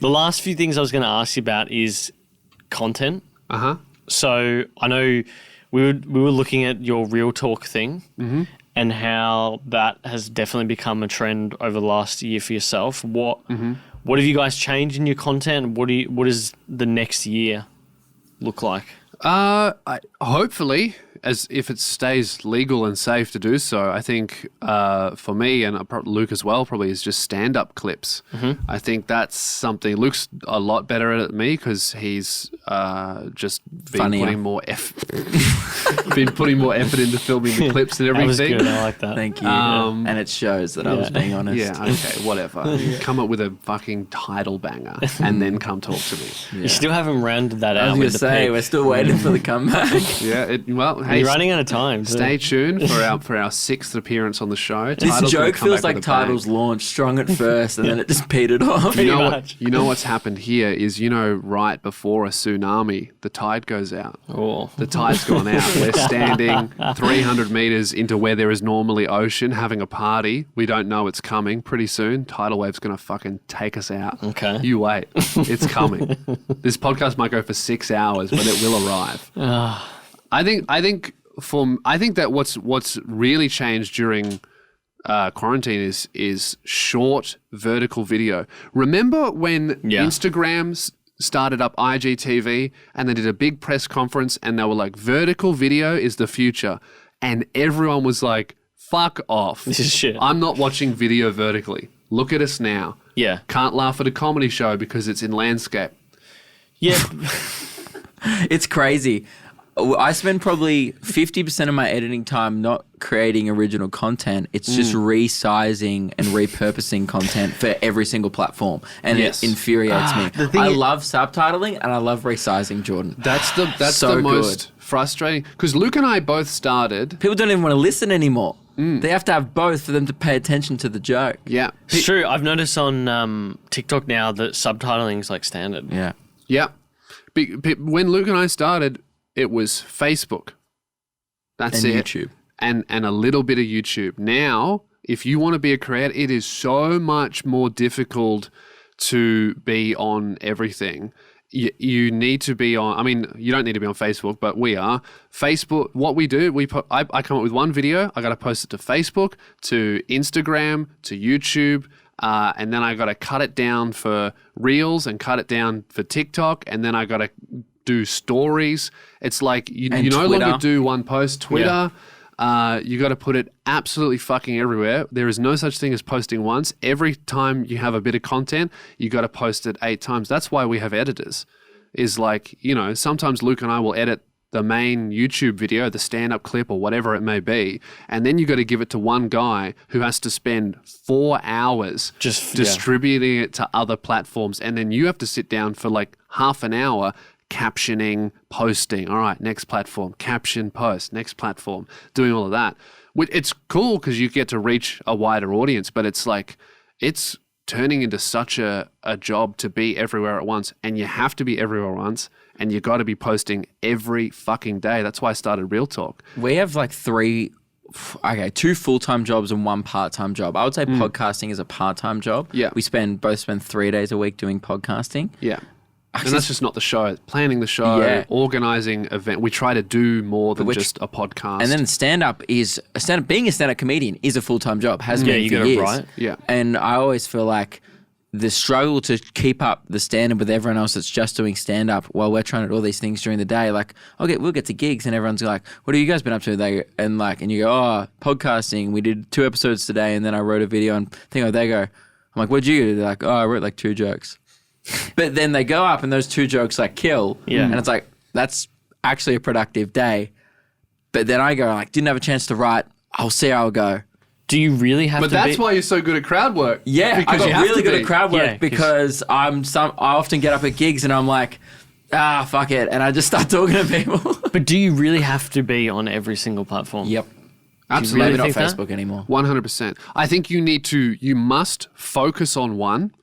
The last few things I was going to ask you about is content. Uh-huh. So I know we were looking at your Real Talk thing and how that has definitely become a trend over the last year for yourself. What have you guys changed in your content? What does the next year look like? Hopefully, as if it stays legal and safe to do so, I think for me and Luke as well probably is just stand-up clips. I think that's something. Luke's a lot better at it than me because he's just been putting more effort into filming the clips and everything. That was good. I like that. Thank you. And it shows that I was being honest. Yeah, okay, whatever. Come up with a fucking title banger and then come talk to me. You still haven't rounded that out. I was going to say, we're still waiting for the comeback. Yeah, hey, you're running out of time. Stay tuned for our 6th appearance on the show. This joke feels like Title's launched strong at first and then it just petered off. You know what's happened here is, right before a tsunami, the tide goes out. Oh. The tide's gone out. We're standing 300 meters into where there is normally ocean, having a party. We don't know it's coming. Pretty soon, tidal wave's going to fucking take us out. Okay. You wait. It's coming. This podcast might go for 6 hours, but it will arrive. I think that what's really changed during quarantine is short vertical video. Remember when Instagram started up IGTV and they did a big press conference and they were like, vertical video is the future, and everyone was like, fuck off. This is shit. I'm not watching video vertically. Look at us now. Yeah. Can't laugh at a comedy show because it's in landscape. Yeah. It's crazy. I spend probably 50% of my editing time not creating original content. It's just resizing and repurposing content for every single platform. And it infuriates me. I love subtitling and I love resizing, Jordan. That's the most frustrating. Because Luke and I both started. People don't even want to listen anymore. They have to have both for them to pay attention to the joke. Yeah. It's true. I've noticed on TikTok now that subtitling is like standard. Yeah. Yeah. When Luke and I started, it was Facebook. That's it. YouTube. And a little bit of YouTube. Now, if you want to be a creator, it is so much more difficult to be on everything. You need to be on, you don't need to be on Facebook, but we are. Facebook, what we do, I come up with one video, I got to post it to Facebook, to Instagram, to YouTube, and then I got to cut it down for Reels and cut it down for TikTok, and then I got to do stories. It's like you no longer do one post. Twitter, you got to put it absolutely fucking everywhere. There is no such thing as posting once. Every time you have a bit of content, you got to post it 8 times. That's why we have editors. Is like, sometimes Luke and I will edit the main YouTube video, the stand-up clip or whatever it may be, and then you got to give it to one guy who has to spend 4 hours just distributing it to other platforms, and then you have to sit down for like half an hour captioning, posting. All right, next platform, caption, post, next platform, doing all of that. It's cool because you get to reach a wider audience, but it's like, it's turning into such a job to be everywhere at once, and you have to be everywhere at once, and you got to be posting every fucking day. That's why I started Real Talk. We have like 2 full-time jobs and 1 part-time job. I would say podcasting is a part-time job. Yeah. We both spend 3 days a week doing podcasting. Yeah. And that's just not the show. Planning the show, organising event. We try to do more than just a podcast. And then being a stand-up comedian is a full-time job. Has been for years. Write. Yeah. And I always feel like the struggle to keep up the standard with everyone else that's just doing stand-up while we're trying to do all these things during the day. Like, we'll get to gigs and everyone's like, what have you guys been up to? And you go, podcasting. We did 2 episodes today and then I wrote a video and they go, I'm like, what'd you do? They're like, I wrote like 2 jokes. But then they go up and those 2 jokes like kill. Yeah. And it's like, that's actually a productive day. But then I go didn't have a chance to write. I'll see how I'll go. Do you really have But that's why you're so good at crowd work. Yeah, because I got really good at crowd work Yeah, because I often get up at gigs and I'm like, fuck it. And I just start talking to people. But do you really have to be on every single platform? Yep. Absolutely. Maybe not think Facebook anymore. 100%. I think you must focus on one.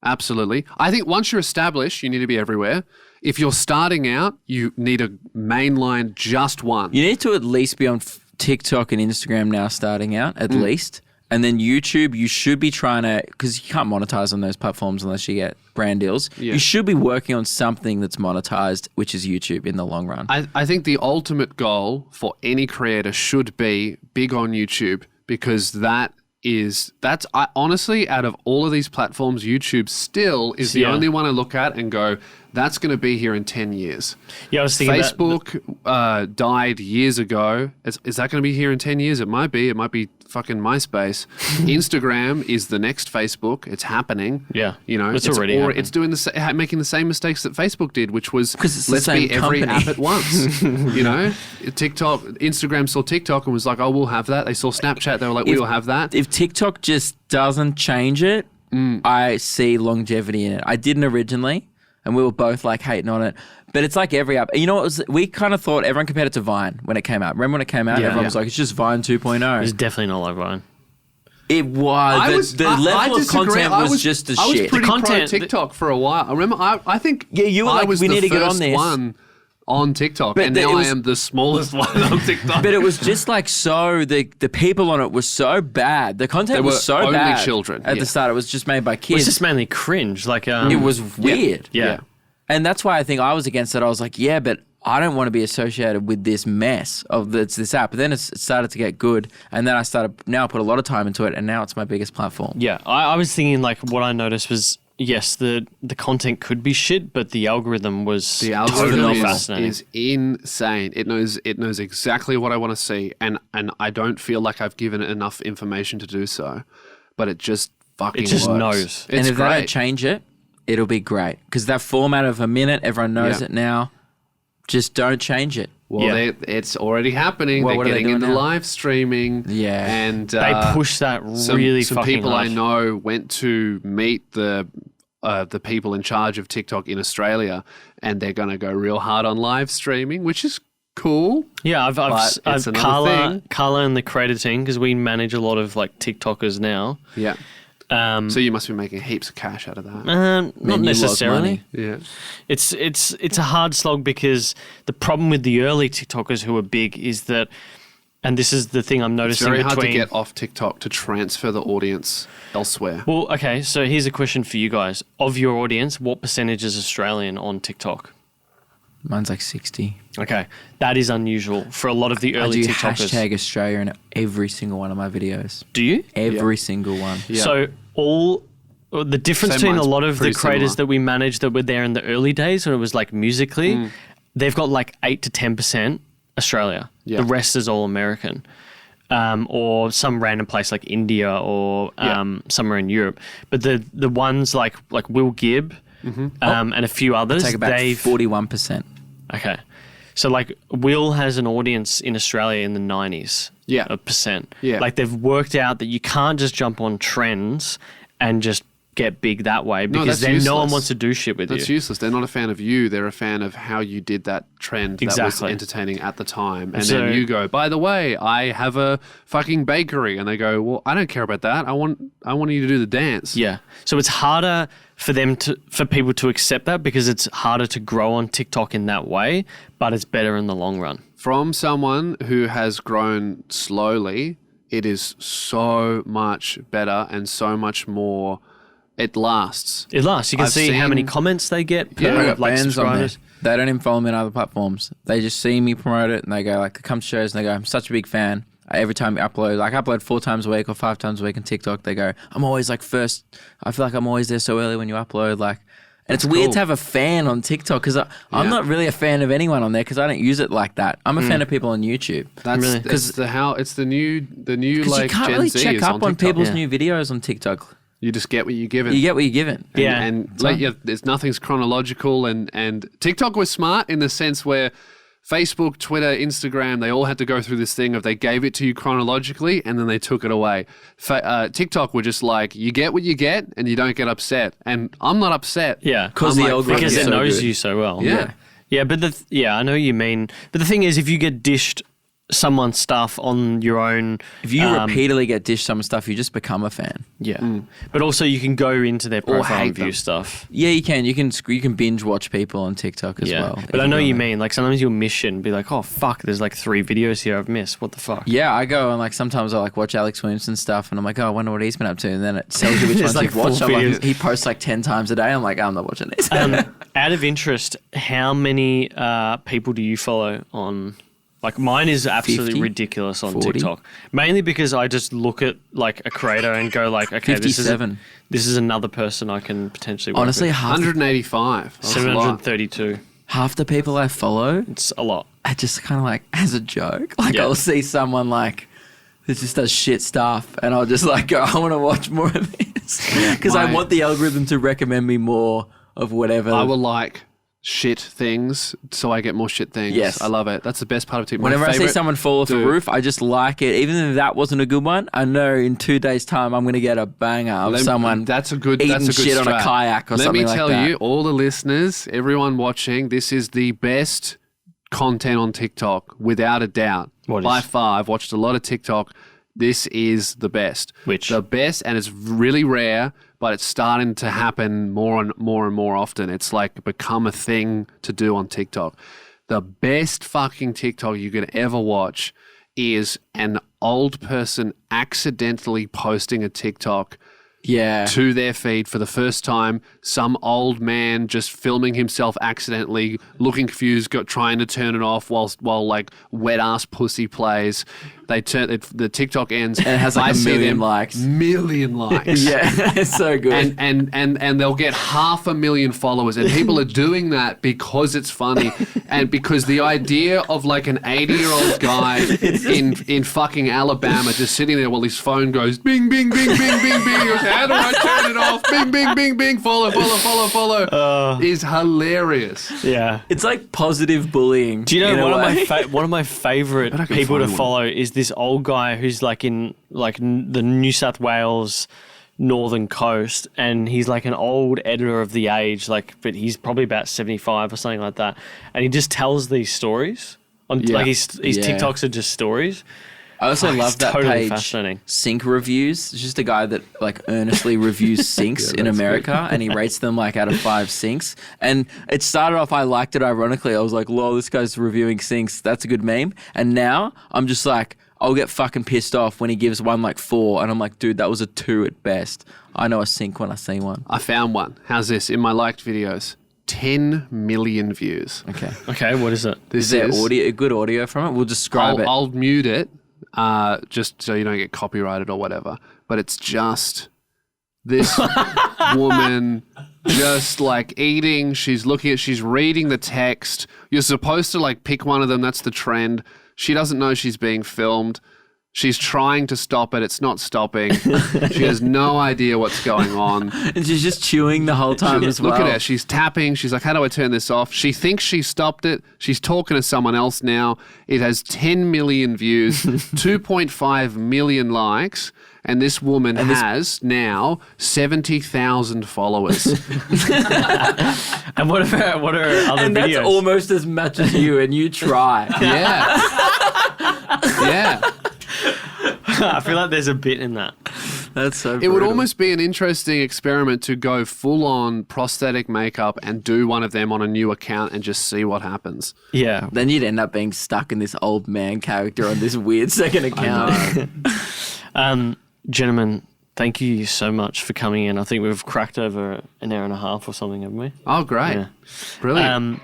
Absolutely. I think once you're established, you need to be everywhere. If you're starting out, you need a mainline just one. You need to at least be on TikTok and Instagram now starting out, at least. And then YouTube, you should be trying to, because you can't monetize on those platforms unless you get brand deals. Yeah. You should be working on something that's monetized, which is YouTube in the long run. I think the ultimate goal for any creator should be big on YouTube, because honestly, out of all of these platforms, YouTube still is the only one I look at and go, that's going to be here in 10 years. Yeah, I was thinking Facebook died years ago. Is that going to be here in 10 years? It might be. It might be fucking MySpace. Instagram is the next Facebook. It's happening. Yeah. It's already happening. It's doing making the same mistakes that Facebook did, which was it's let's the same be every company. app at once. Instagram saw TikTok and was like, oh, we'll have that. They saw Snapchat. They were like, we'll have that. If TikTok just doesn't change it, I see longevity in it. I didn't originally, and we were both like hating on it. But it's like every app. You know what? We kind of thought everyone compared it to Vine when it came out. Remember when it came out? Everyone was like, it's just Vine 2.0. It's definitely not like Vine. It was. The level of content was just the shit. I was pretty The content- pro TikTok for a while. I remember. I think. Yeah, you were I like, was we the need to get on first this. one on TikTok, But and it now was- I am the smallest one on TikTok. But it was just like the people on it were so bad. The content They was were so only bad. children, At yeah. the start. It was just made by It's kids. just mainly cringe. Like It was weird. Yeah. And that's why I think I was against it. I was like, yeah, but I don't want to be associated with this mess of this app. But then it started to get good. And then now I put a lot of time into it. And now it's my biggest platform. Yeah, I was thinking like what I noticed was, yes, the content could be shit, but the algorithm was The totally algorithm fascinating. is insane. It knows exactly what I want to see, and I don't feel like I've given it enough information to do so, but it just fucking It just works. knows. It's And if they great. don't change it, it'll be great. Because that format of a minute, everyone knows Yeah. it now. Just don't change it. Well, Yeah. it's already happening. Well, They're what are they getting doing into now? live streaming. Yeah. And They push that really some fucking people hard. I know went to meet the people in charge of TikTok in Australia, and they're going to go real hard on live streaming, which is cool. Yeah, I've it's another thing. Carla and the creator team, because we manage a lot of like TikTokers now. Yeah. So you must be making heaps of cash out of that. Not Menu log necessarily. money. Yeah. It's a hard slog, because the problem with the early TikTokers who are big is that, and this is the thing I'm It's noticing very hard to between. get off TikTok to transfer the audience elsewhere. Well, okay, so here's a question for you guys. Of your audience, what percentage is Australian on TikTok? Mine's like 60. Okay, that is unusual for a lot of the I early do TikTokers. hashtag Australia in every single one of my videos. Do you? Every single one. Yeah. So the difference Same, between a mine's lot of the pretty creators similar. that we managed that were there in the early days when it was like Musically, they've got like 8 to 10% Australia. Yeah. The rest is all American. Or some random place like India or somewhere in Europe. But the ones like Will Gibb and a few others, Take about they've 41%. Okay. So like Will has an audience in Australia in the 90s percent. Yeah. Like they've worked out that you can't just jump on trends and just get big that way, because that's then no one useless. wants to do shit with That's you. useless. They're not a fan of you. They're a fan of how you did that trend that was Exactly. entertaining at the time. And So- then you go, by the way, I have a fucking bakery. And they go, well, I don't care about that. I want you to do the dance. Yeah. So it's harder for people to accept that, because it's harder to grow on TikTok in that way, but it's better in the long run. From someone who has grown slowly, it is so much better and so much more. It lasts. It lasts. You can I've see how many seen- comments they get per Yeah, I got like fans on there. subscribers. They don't even follow me on other platforms. They just see me promote it and they go like, they come to shows and they go, I'm such a big fan. Every time we upload, like I upload 4 times a week or 5 times a week on TikTok, they go, I'm always like first. I feel like I'm always there so early when you upload. Like, and it's weird cool. to have a fan on TikTok, because I'm not really a fan of anyone on there because I don't use it like that. I'm a fan of people on YouTube. That's Really? it's the new Because like you can't Gen really Z check is up on TikTok. people's Yeah. new videos on TikTok. You just get what you give it. You get what you're given. Yeah. And there's nothing's chronological, and TikTok was smart in the sense where Facebook, Twitter, Instagram, they all had to go through this thing of they gave it to you chronologically and then they took it away. TikTok were just like, you get what you get and you don't get upset. And I'm not upset. Yeah, 'Cause the algorithm because is it so knows good. you so well. Yeah. Yeah, but I know what you mean. But the thing is, if you get dished someone's stuff on your own. If you repeatedly get dished someone's stuff, you just become a fan. Yeah. But also you can go into their profile and view stuff. Yeah, you can. You can binge watch people on TikTok as well. But I know what you mean. Like sometimes you'll miss shit and be like, oh fuck, there's like 3 videos here I've missed. What the fuck? Yeah, I go and like sometimes I like watch Alex Williamson stuff and I'm like, oh, I wonder what he's been up to, and then it tells you which ones like you've watched. I'm like, videos. he posts like 10 times a day. I'm like, I'm not watching this. Out of interest, how many people do you follow on? Like mine is absolutely 50? ridiculous on 40? TikTok. Mainly because I just look at like a creator and go like, okay, 57. this is another person I can potentially work Honestly, with. 185. That's a lot. 732. half the people I follow, It's a lot. I just kind of like as a joke. Like Yeah. I'll see someone like this just does shit stuff, and I'll just like go, I want to watch more of this because I My- want the algorithm to recommend me more of whatever. I will like shit things so I get more shit things. Yes. I love it. That's the best part of TikTok. Whenever I see someone fall off a roof, I just like it. Even if that wasn't a good one, I know in 2 days' time I'm going to get a banger of someone that's a good eating shit on a strat. kayak or something like that. Let me tell you, all the listeners, everyone watching, this is the best content on TikTok, without a doubt. What By is? far, I've watched a lot of TikTok. This is the best. Which? The best, and it's really rare, but it's starting to happen more and more often. It's like become a thing to do on TikTok. The best fucking TikTok you can ever watch is an old person accidentally posting a TikTok Yeah. to their feed for the first time. Some old man just filming himself accidentally, looking confused, trying to turn it off while like wet ass pussy plays. They turn it, the TikTok ends And it has like I a see million them, likes. million likes. Yeah, it's so good. And they'll get 500,000 followers, and people are doing that because it's funny, and because the idea of like an 80-year-old guy in fucking Alabama just sitting there while his phone goes bing bing bing bing bing bing. He goes, how do I turn it off? Bing bing bing bing. Follow is hilarious. Yeah. It's like positive bullying. Do you in a know way. one of my favorite I can people to find one. follow is this old guy who's like in like the New South Wales northern coast, and he's like an old editor of The Age, like, but he's probably about 75 or something like that, and he just tells these stories on Yeah. like his TikToks are just stories. I also love It's that totally page, fascinating. Sync Reviews. It's just a guy that like earnestly reviews sinks in America, and he rates them like out of 5 sinks. And it started off, I liked it ironically. I was like, lol, this guy's reviewing sinks. That's a good meme. And now I'm just like, I'll get fucking pissed off when he gives one like 4, and I'm like, dude, that was a 2 at best. I know a sink when I see one. I found one. How's this? In my liked videos, 10 million views. Okay. Okay, what is it? This Is there audio, good audio from it? We'll describe it. I'll mute it, just so you don't get copyrighted or whatever. But it's just this woman just like eating. She's reading the text. You're supposed to like pick one of them. That's the trend. She doesn't know she's being filmed. She's trying to stop it. It's not stopping. She has no idea what's going on. And she's just chewing the whole time as well. Look at her. She's tapping. She's like, how do I turn this off? She thinks she stopped it. She's talking to someone else now. It has 10 million views, 2.5 million likes, and this woman has now 70,000 followers. And what are other And videos? that's almost as much as you, and you try. Yeah. Yeah. I feel like there's a bit in that. That's so It would brutal. almost be an interesting experiment to go full on prosthetic makeup and do one of them on a new account and just see what happens. Yeah. Then you'd end up being stuck in this old man character on this weird second account. Gentlemen, thank you so much for coming in. I think we've cracked over an hour and a half or something, haven't we? Oh, great. Yeah. Brilliant.